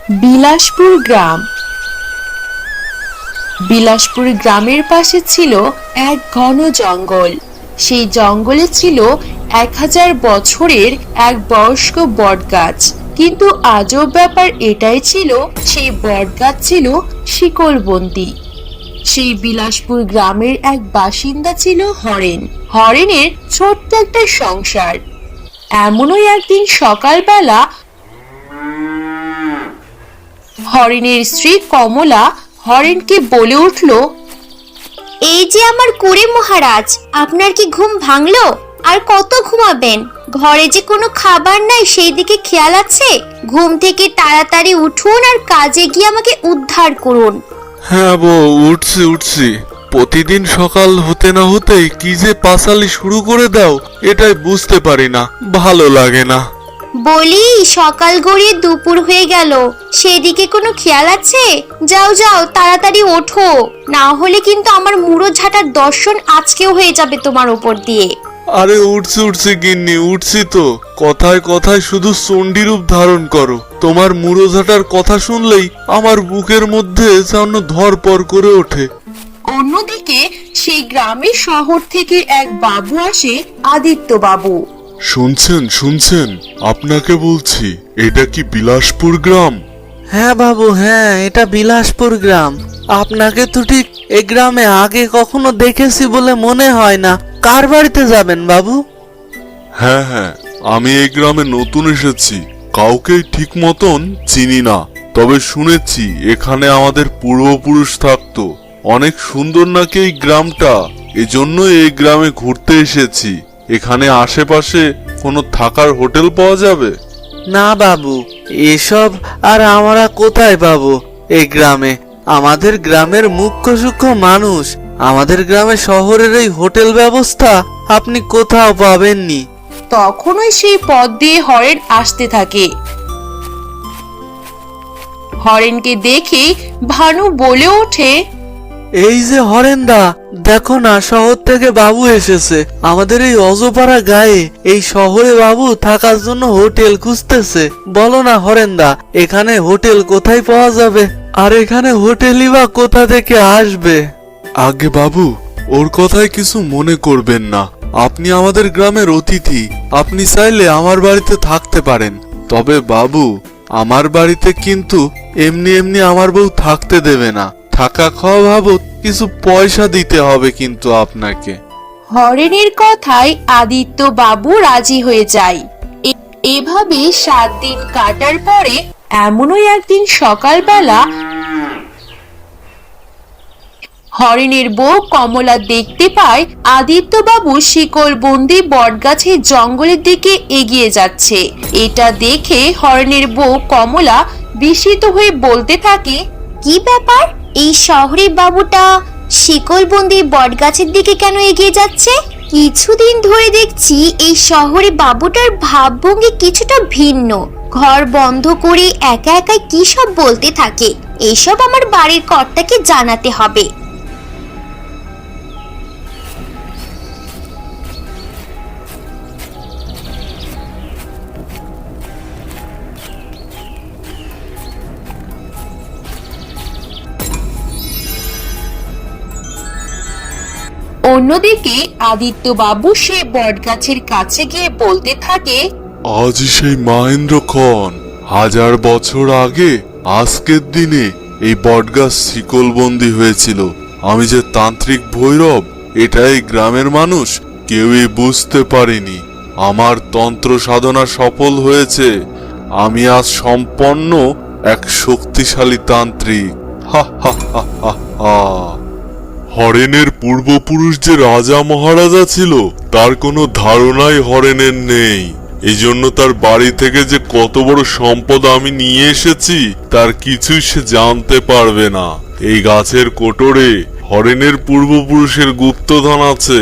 বিলাসপুর গ্রাম। বিলাসপুর গ্রামের পাশে ছিল এক ঘন জঙ্গল। সেই জঙ্গলে ছিল 1000 বছরের এক বয়স্ক বটগাছ। কিন্তু আজব ব্যাপার এটাই ছিল, সেই বটগাছ ছিল শিকলবন্দি। সেই বিলাসপুর গ্রামের এক বাসিন্দা ছিল হরেন। হরেনের ছোট্ট একটা সংসার। এমনই একদিন সকালবেলা হরেনের স্ত্রী কমলা হরেনকে বলে উঠল, এই যে আমার কুড়ে মহারাজ, আপনার কি ঘুম ভাঙলো? আর কত ঘুমাবেন? ঘরে যে কোনো খাবার নাই সেই দিকে খেয়াল আছে? ঘুম থেকে তাড়াতাড়ি উঠুন আর কাজে গিয়ে আমাকে উদ্ধার করুন। হ্যাঁ বউ, উঠছি। প্রতিদিন সকাল হতে না হতেই কি যে পাঁচালি শুরু করে দাও, এটাই বুঝতে পারি না, ভালো লাগে না। বলি, সকাল গড়িয়ে দুপুর হয়ে গেল, সেদিকে কোনো খেয়াল আছে? যাও যাও, তাড়াতাড়ি ওঠো, না হলে কিন্তু আমার মুড়ো ঝাঁটার দর্শন আজকেও হয়ে যাবে তোমার উপর দিয়ে। আরে উঠছি গিন্নি, উঠছি তো। কথায় কথায় শুধু চণ্ডী রূপ ধারণ করো। তোমার মুড়োঝাটার কথা শুনলেই আমার বুকের মধ্যে যেন ধরপড় করে ওঠে। অন্যদিকে সেই গ্রামের শহর থেকে এক বাবু আসে, আদিত্য বাবু। শুনছেন, আপনাকে বলছি, এটা কি বিলাসপুর গ্রাম? হ্যাঁ বাবু, হ্যাঁ, এটা বিলাসপুর গ্রাম। আপনাকে তো ঠিক এ গ্রামে আগে কখনো দেখেছি বলে মনে হয় না। কার বাড়িতে যাবেন বাবু? হ্যাঁ, আমি এই গ্রামে নতুন এসেছি, কাউকেই ঠিক মতন চিনি না। তবে শুনেছি এখানে আমাদের পূর্বপুরুষ থাকতো। অনেক সুন্দর নাকি এই গ্রামটা, এজন্য এই গ্রামে ঘুরতে এসেছি। এখানে আশেপাশে কোনো থাকার হোটেল পাওয়া যাবে? না বাবু, এসব আর আমরা কোথায় পাবো এই গ্রামে? আমাদের গ্রামের মুখ্য সূক্ষ্ম মানুষ। আমাদের গ্রামে শহরের এই হোটেল ব্যবস্থা আপনি কোথাও পাবেননি। তখনই সেই পথ দিয়ে হরেন আসতে থাকে। হরেনকে দেখে ভানু বলে ওঠে, এই যে হরেন্দা, দেখো না, শহর থেকে বাবু এসেছে আমাদের এই অজপাড়া গায়ে। এই শহরে বাবু থাকার জন্য হোটেল খুঁজতেছে। বলো না হরেন্দা, এখানে হোটেল কোথায় পাওয়া যাবে? আর এখানে হোটেলই বা কোথা থেকে আসবে? আগে বাবু, ওর কথায় কিছু মনে করবেন না। আপনি আমাদের গ্রামের অতিথি, আপনি চাইলে আমার বাড়িতে থাকতে পারেন। তবে বাবু, আমার বাড়িতে কিন্তু এমনি আমার বউ থাকতে দেবে না। থাকা খাওয়া বাবু কিছু পয়সা দিতে হবে কিন্তু আপনাকে। হরেনের কথায় আদিত্য বাবু রাজি হয়ে যায়। এভাবে 7 দিন কাটার পরে এমনই একদিন সকালবেলা হরেনের বউ কমলা দেখতে পায় আদিত্য বাবু শিকলবন্দি বটগাছের জঙ্গলের দিকে এগিয়ে যাচ্ছে। এটা দেখে হরেনের বউ কমলা বিস্মিত হয়ে বলতে থাকে, কি ব্যাপার? এই শহরের বাবুটা শিকলবন্দি বটগাছের দিকে কেন এগিয়ে যাচ্ছে? কিছুদিন ধরে দেখছি এই শহরে বাবুটার ভাবভঙ্গি কিছুটা ভিন্ন। ঘর বন্ধ করে একা একা কি সব বলতে থাকে। এসব আমার বাড়ির কর্তাকে জানাতে হবে। অন্যদিকে আদিত্য বাবু সে বটগাছের কাছে গিয়ে বলতে থাকে, আজ সেই মহেন্দ্রক্ষণ, 1000 বছর আগে আজকের দিনে এই বটগাছ শিকলবন্দি হয়েছিল। আমি যে তান্ত্রিক ভৈরব, এটাই গ্রামের মানুষ কেউই বুঝতে পারেনি। আমার তন্ত্র সাধনা সফল হয়েছে। আমি আজ সম্পন্ন এক শক্তিশালী তান্ত্রিক। হা হা হা হা হা। হরেনের পূর্বপুরুষ যে রাজা মহারাজা ছিল, তার কোনো ধারণাই হরেনের নেই। এই জন্য তার বাড়ি থেকে যে কত বড় সম্পদ আমি নিয়ে এসেছি তার কিছুই সে জানতে পারবে না। এই গাছের কোটরে হরেনের পূর্বপুরুষের গুপ্তধন আছে।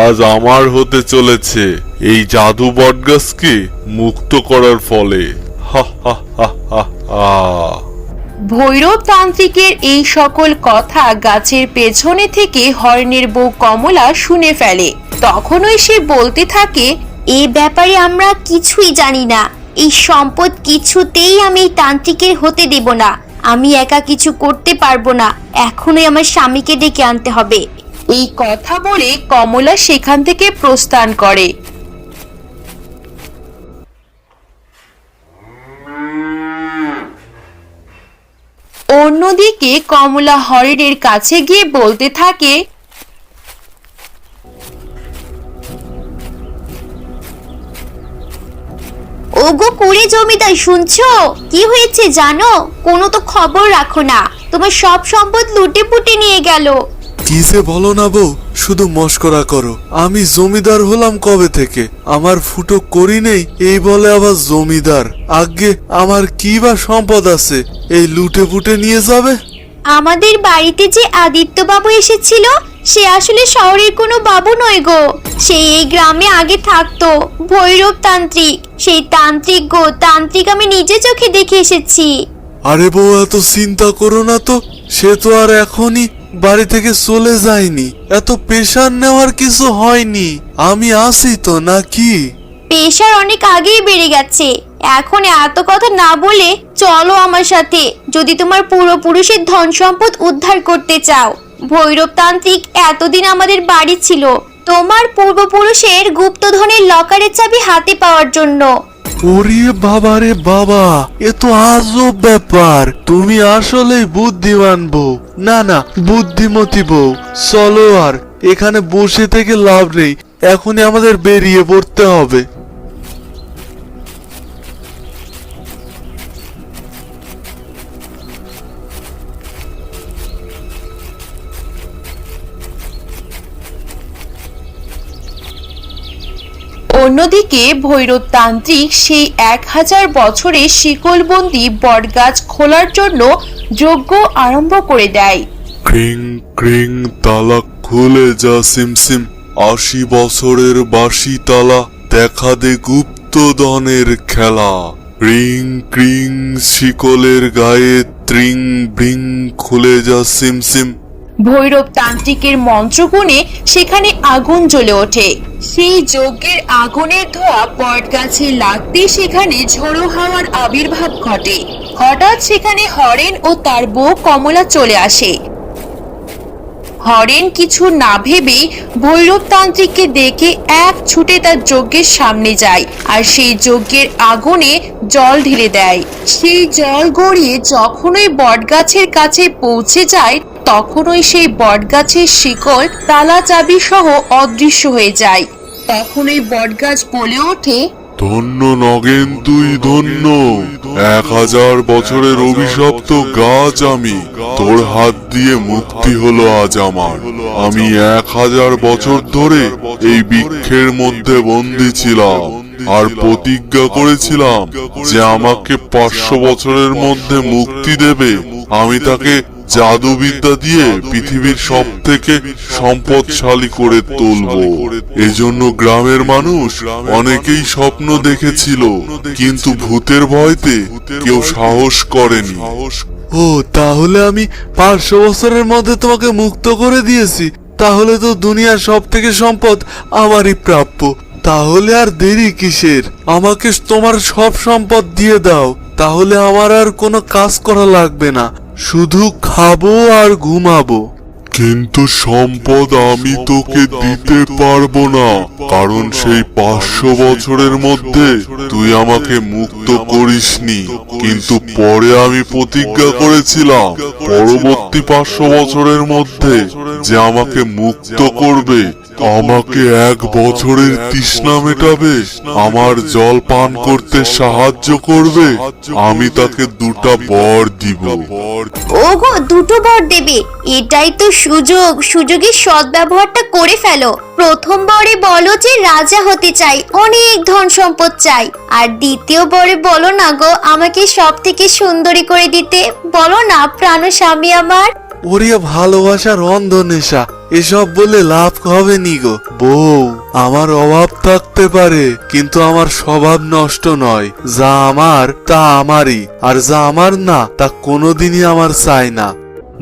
আজ আমার হতে চলেছে এই জাদু বটগাছকে মুক্ত করার ফলে। হা হা হা হা হা। ভৈরব তান্ত্রিকের এই সকল কথা গাছের পেছনে থেকে হরেনের বউ কমলা শুনে ফেলে। তখনই সে বলতে থাকে, এ ব্যাপারে আমরা কিছুই জানি না। এই সম্পদ কিছুতেই আমি এই তান্ত্রিকের হতে দেব না। আমি একা কিছু করতে পারবো না, এখনই আমার স্বামীকে ডেকে আনতে হবে। এই কথা বলে কমলা সেখান থেকে প্রস্থান করে। অন্যদিকে কমলা হরিণের কাছে গিয়ে বলতে থাকে, ওগো কুড়ে জমিদার, শুনছো? কি হয়েছে জানো? কোনো তো খবর রাখো না, তোমার সব সম্পদ লুটে পুটে নিয়ে গেল। কি যে বলো না বউ, শুধু মস্করা করো। আমি জমিদার হলাম কবে থেকে? আমার ফুটো করি নেই, এই বলে আবার জমিদার। আগে আমার কি বা সম্পদ আছে এই লুটে পুটে নিয়ে যাবে? আমাদের বাড়িতে যে আদিত্য বাবু এসেছিল, সে আসলে শহরের কোনো বাবু নয় গো। সে এই গ্রামে আগে থাকতো, ভৈরব তান্ত্রিক। সেই তান্ত্রিক গো, তান্ত্রিক আমি নিজে চোখে দেখে এসেছি। আরে বউ, এত চিন্তা করো না তো। সে তো আর এখনই বাড়ি থেকে চলে যায়নি। এত প্রেশার নেওয়ার কিছু হয়নি। আমি আছি তো, নাকি? প্রেশার অনেক আগেই বেড়ে গেছে। এখন এত কথা না বলে চলো আমার সাথে, যদি তোমার পূর্বপুরুষের ধন সম্পদ উদ্ধার করতে চাও। ভৈরব তান্ত্রিক এতদিন আমাদের বাড়ি ছিল তোমার পূর্বপুরুষের গুপ্তধনের লকারের চাবি হাতে পাওয়ার জন্য। ওরে বাবা রে বাবা, এ তো আজব ব্যাপার। তুমি আসলেই বুদ্ধিমান বউ। না না, বুদ্ধিমতী বউ। চলো, আর এখানে বসে থেকে লাভ নেই, এখনই আমাদের বেরিয়ে পড়তে হবে। অন্যদিকে ভৈরব তান্ত্রিক সেই 1000 বছরের শিকলবন্দি বটগাছ খোলার জন্য যজ্ঞ আরম্ভ করে দেয়। ক্রিং ক্রিং, তালা খুলে যা সিমসিম। 80 বছরের বাসি তালা, দেখা দে গুপ্তধনের খেলা। রিং ক্রিং, শিকলের গায়ে ত্রিং ব্রিং, খুলে যা সিমসিম। ভৈরব তান্ত্রিকের মন্ত্রগুণে সেখানে আগুন জ্বলে ওঠে। সেই যজ্ঞের আগুনের ধোঁয়া বটগাছে লাগতে সেখানে ঝোড়ো হাওয়ার আবির্ভাব ঘটে। হঠাৎ সেখানে হরেন ও তার বউ কমলা চলে আসে। হরেন কিছু না ভেবেই ভৈরব তান্ত্রিককে দেখে এক ছুটে তার যজ্ঞের সামনে যায় আর সেই যজ্ঞের আগুনে জল ঢেলে দেয়। সেই জল গড়িয়ে যখন ওই বটগাছের কাছে পৌঁছে যায়, তখনই সেই বটগাছের শিকল, তালা, চাবি সহ অদৃশ্য হয়ে যায়। তখন ওই বটগাছ বলে ওঠে, ধন্য নগেন, তুই ধন্য। 1000 বছরের অভিশপ্ত গাছ আমি, তোর হাত দিয়ে মুক্তি হলো আজ আমার। আমি 1000 বছর ধরে এই বৃক্ষের মধ্যে বন্দী ছিলাম আর প্রতিজ্ঞা করেছিলাম যে আমাকে 500 বছরের মধ্যে মুক্তি দেবে। আমি তাকে জাদুবিদ্যা দিয়ে পৃথিবীর সব থেকে সম্পদশালী করে তুলবো। এজন্য গ্রামের মানুষ অনেকেই স্বপ্ন দেখেছিল, কিন্তু ভূতের ভয়তে কেউ সাহস করেনি। ও, তাহলে আমি 500 বছরের মধ্যে তোমাকে মুক্ত করে দিয়েছি। তাহলে তো দুনিয়ার সব থেকে সম্পদ আমারই প্রাপ্য। তাহলে আর দেরি কিসের? আমাকে তোমার সব সম্পদ দিয়ে দাও, তাহলে আমার আর কোনো কাজ করা লাগবে না, শুধু খাবো আর ঘুমাবো। কিন্তু সম্পদ আমি তোকে দিতে পারবো না, কারণ সেই 500 বছরের মধ্যে তুই আমাকে মুক্ত করিসনি। কিন্তু পরে আমি প্রতিজ্ঞা করেছিলাম পরবর্তী 500 বছরের মধ্যে যে আমাকে মুক্ত করবে, আমাকে 1 বছরের তৃষ্ণা মেটাবে, আমার জল পান করতে সাহায্য করবে, আমি তাকে 2টা বর দিব। ওগো, 2টো বর দেবে? এটাই তো সুযোগ, সুযোগের সদ্ব্যবহারটা করে ফেলো। প্রথম বরে বলো যে রাজা হতে চাই, অনেক ধন সম্পদ চাই। আর দ্বিতীয় বরে বলো না গো, আমাকে সব থেকে সুন্দরী করে দিতে। বলো না, প্রাণ স্বামী আমার। ওরে ভালোবাসার অন্ধ নেশা, এসব বলে লাভ হবে নি গো বউ। আমার অভাব থাকতে পারে, কিন্তু আমার স্বভাব নষ্ট নয়। যা আমার তা আমারই, আর যা আমার না তা কোনোদিনই আমার চাই না।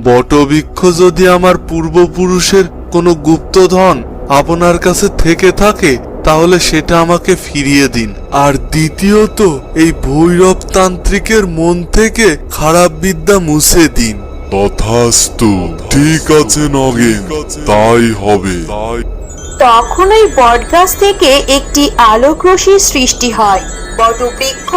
বটবৃক্ষ যদি আমার পূর্বপুরুষের কোনো গুপ্তধন আপনার কাছে থেকে থাকে, তাহলে সেটা আমাকে ফিরিয়ে দিন। আর দ্বিতীয়ত এই ভৈরব তান্ত্রিকের মন থেকে খারাপ বিদ্যা মুছে দিন। তথাস্তু, ঠিক আছে নগেন, তাই হবে। তখন ওই বটগাছ থেকে একটি আলোক রশ্মির সৃষ্টি হয়। বটবৃক্ষ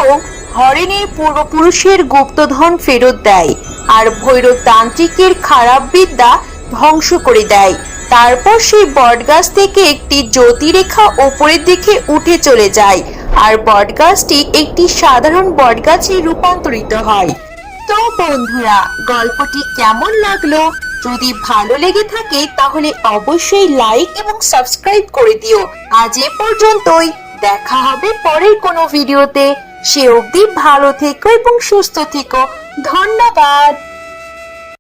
হরেনের পূর্বপুরুষের গুপ্তধন ফেরত দেয় আর ভৈরব তান্ত্রিকের খারাপ বিদ্যা ধ্বংস করে দেয়। তারপর সেই বটগাছ থেকে একটি জ্যোতিরেখা উপরের দিকে উঠে চলে যায় আর বটগাছটি একটি সাধারণ বটগাছে রূপান্তরিত হয়। তো বন্ধুরা, গল্পটি কেমন লাগলো? যদি ভালো লেগে থাকে তাহলে অবশ্যই লাইক এবং সাবস্ক্রাইব করে দিও। আজ এ পর্যন্তই, দেখা হবে পরের কোনো ভিডিওতে। সে অবধি ভালো থেকো এবং সুস্থ থেকো। ধন্যবাদ।